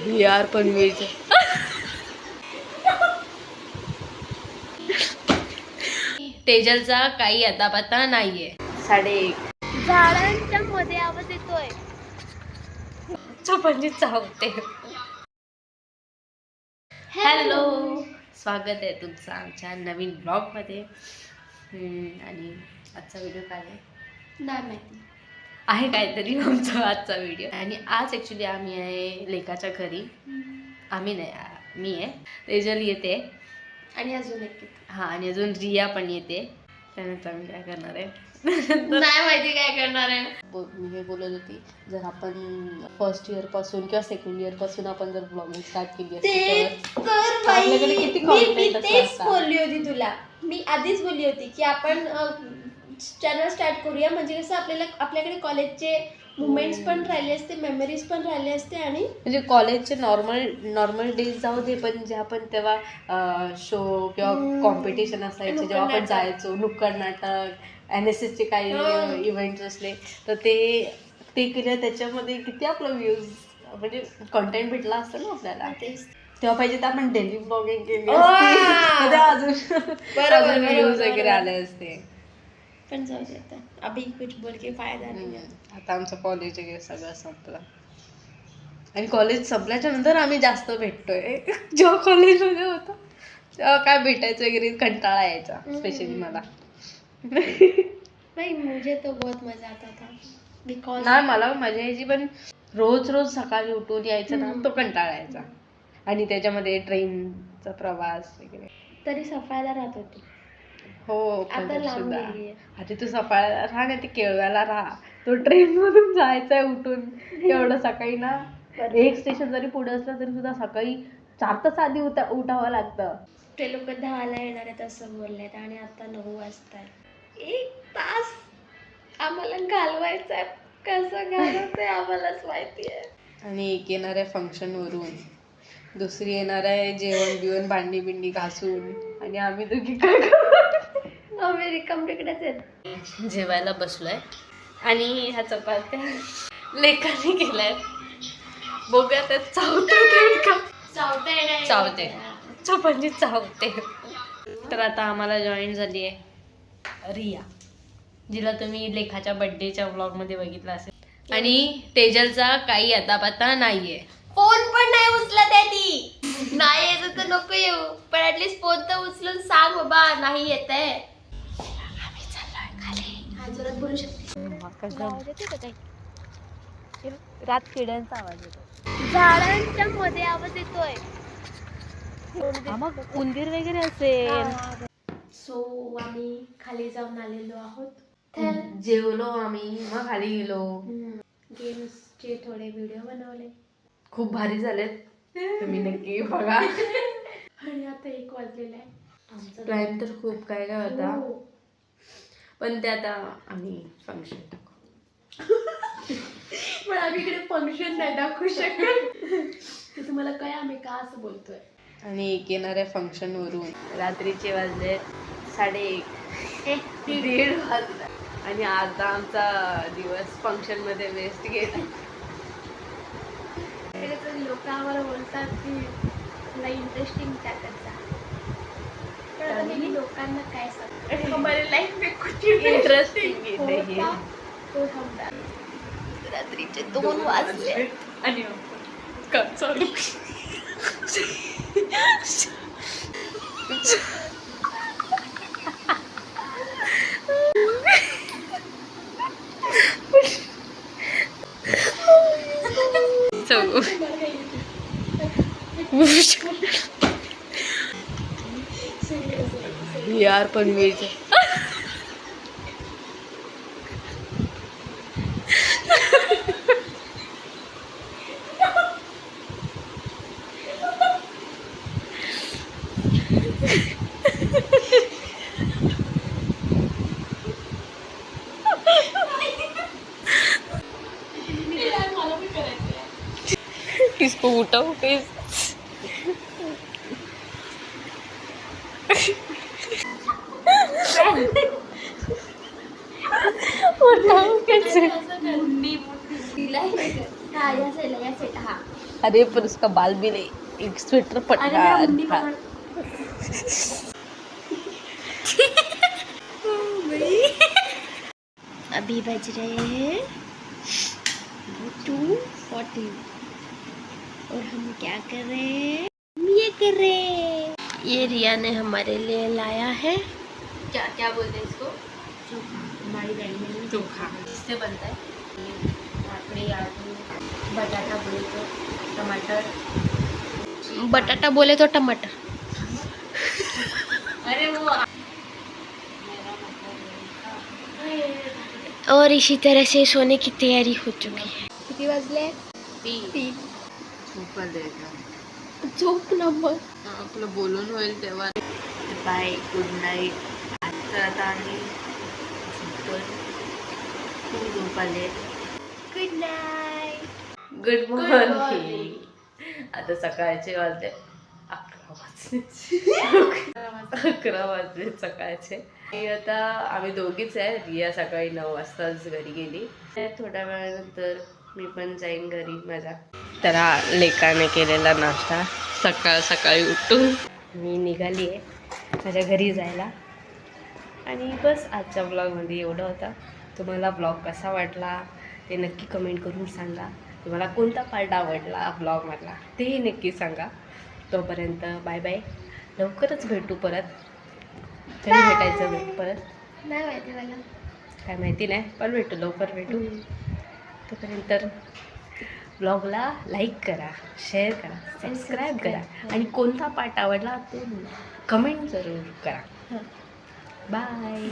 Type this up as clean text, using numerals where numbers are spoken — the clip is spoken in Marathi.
यार पनवेलचं तेजलचा काही आता पत्ता नाहीये. 1:30 झाडांच्या मध्ये आवाज येतोय. चपाती चावते. हॅलो, स्वागत आहे तुमचं आमच्या नवीन ब्लॉग मध्ये. आणि आजचा व्हिडिओ काय आहे नाही माहिती आहे काहीतरी आमचा आजचा व्हिडिओ. आणि आज ॲक्च्युली आम्ही आहे लेकाच्या घरी. आम्ही नाही, मी आहे, तेजल येते आणि अजून एक हां, आणि अजून रिया पण येते. त्यानंतर आम्ही काय करणार आहे नाही माहिती काय करणार आहे. मी हे बोलत होती, जर आपण फर्स्ट इयर पासून किंवा सेकंड इयर पासून आपण जर ब्लॉगिंग स्टार्ट केली असती तर आपल्याकडे किती कंटेंट तेच बोलली होती तुला. मी आधीच बोलली होती की आपण चॅनल स्टार्ट करूया, म्हणजे कसं आपल्याकडे कॉलेजचे मुमेंट्स पण राहिले असते, मेमरीज पण राहिले असते. आणि म्हणजे कॉलेजचे नॉर्मल डेज जाऊ दे, पण जे आपण तेव्हा शो किंवा कॉम्पिटिशन असायचे जेव्हा आपण जायचो, नुक्कड नाटक, NSS चे काही इव्हेंट्स असले तर ते केलं, त्याच्यामध्ये किती आपलं व्ह्यूज म्हणजे कंटेंट भेटला असतं ना आपल्याला. तेव्हा पाहिजे तर आपण डेली ब्लॉगिंग केली असते, अजून व्ह्यूज वगैरे आले असते. पण जाऊ दे, आता अभी कुछ बोल के फायदा नाही. आता आमचं कॉलेज वगैरे सगळं संपलं, आणि कॉलेज संपल्याच्या नंतर आम्ही जास्त भेटतोय. जेव्हा कॉलेजमध्ये होतो तेव्हा काय भेटायचं वगैरे कंटाळा यायचा, स्पेशली मला. भाई मुझे तो बहुत मजा आता था बिकॉज नाही, मला मजा यायची, पण रोज सकाळी उठून यायचं ना, तो कंटाळा यायचा. आणि त्याच्यामध्ये ट्रेनचा प्रवास वगैरे. तरी सफायला राहत होती. हो, आता लांब सुद्धा गेलीये. आधी तू सफाळ्याला राहा नाही, ती केळव्याला राहा. तो ट्रेन मधून जायचंय उठून एवढं सकाळी ना. एक स्टेशन जरी पुढे असलं तरी सुद्धा सकाळी 4 तास आधी उठावं लागतं. ते लोक 10ला येणार आहेत असं बोललेत, आणि आता 9 वाजताय. 1 तास आम्हाला घालवायचा. कसं घालवते आम्हालाच माहिती आहे. आणि एक येणार आहे फंक्शन वरून, दुसरी येणार आहे जेवण बिवण भांडी बिंडी घासून, आणि आम्ही दोघी काय करू? आम्ही रिकाम तिकडेच आहेत. जेवायला बसलोय आणि ह्या चपात्या लेकाने केल्यात. बघूया त्यात चावते चपाती चावते. तर आता आम्हाला जॉईन झाली आहे रिया, जिला तुम्ही लेखाच्या बर्थडेच्या व्लॉगमध्ये बघितलं असेल. आणि तेजलचा काही आता पत्ता नाहीये. फोन पण नाही उचलत आहे ती. नाही येत तर नको येऊ, पण ऍटलीस्ट फोन तर उचलून सांग बाबा नाही येत आहे. आम्ही चाललोय खाली. हा, जोरात बोलू शकते. रात किड्यांचा आवाज येतो, झाडांच्या मध्ये आवाज येतोय. मग उंदीर वगैरे असेल. सो आम्ही खाली जाऊन आलेलो आहोत. जेवलो आम्ही, मग खाली गेलो. गेम्सचे थोडे व्हिडिओ बनवले, खूप भारी झालेत, तुम्ही नक्की बघा. आणि आता 1 वाजलेला आहे. आमचा प्लॅन तर खूप काय होता, पण ते आता आम्ही फंक्शन टाकू. पण आम्ही इकडे फंक्शन नाही दाखवू शकत. ते तुम्हाला काय आम्ही का असं बोलतोय. आणि एक येणार आहे फंक्शन वरून. रात्रीचे वाजले 1:30 वाजले, आणि आता आमचा दिवस फंक्शन मध्ये वेस्ट गेला. लोक आम्हाला बोलतात की तुला इंटरेस्टिंग टाकत जा, पण आता मी लोकांना काय सांगतो, हमारे लाईफ में कुछ इंटरेस्टिंग येते. तो थांबा. रात्रीचे 2 वाजले आणि काम चालू. यार पनवेलचं किसको उठाओ कैसे? उठाओ कैसे? मुंडी मुंडी. हा या साईडला, या साईडला. हा अरे पर उसका बाल भी नहीं, एक स्वेटर अरे पटका मेरा मुंडी था। पकड़। अभी बज रहे हैं 2:40 और हम क्या कर रहे हैं, हम ये कर रहे हैं, ये रिया ने हमारे लिए लाया है। क्या क्या बोलते हैं इसको? हमारी लैंग्वेज में चोखा। किससे बनता है? काकड़ी, आलू, बटाटा बोले तो टमाटर, बटाटा बोले तो टमाटर। अरे वो और इसी तरह से सोने की तैयारी हो चुकी है। किती वाजले? 3. झोप ना मग. आपलं बोलून होईल तेव्हा. Bye, good night. आता आम्ही खूप झोप आले. Good night. Good morning. आता सकाळचे वाजले 11 वाजले सकाळचे. आता आम्ही दोघीच आहे. रिया सकाळी 9 वाजताच घरी गेली. थोड्या वेळानंतर मी पण जाईन घरी माझ्या. त्याला लेकाने केलेला नाश्ता सकाळ सकाळी उठून मी निघाली आहे माझ्या घरी जायला. आणि बस आजच्या ब्लॉगमध्ये एवढं होतं. तुम्हाला ब्लॉग कसा वाटला ते नक्की कमेंट करून सांगा. तुम्हाला कोणता पार्ट आवडला ब्लॉगमधला तेही नक्की सांगा. तोपर्यंत बाय बाय. लवकरच भेटू परत. कधी भेटायचं परत नाही माहिती मला. काय माहिती नाही, पण भेटू, लवकर भेटू. तोपर्यंत ब्लॉगला लाईक करा, शेअर करा, सबस्क्राईब करा आणि कोणता पार्ट आवडला ते कमेंट जरूर करा. बाय.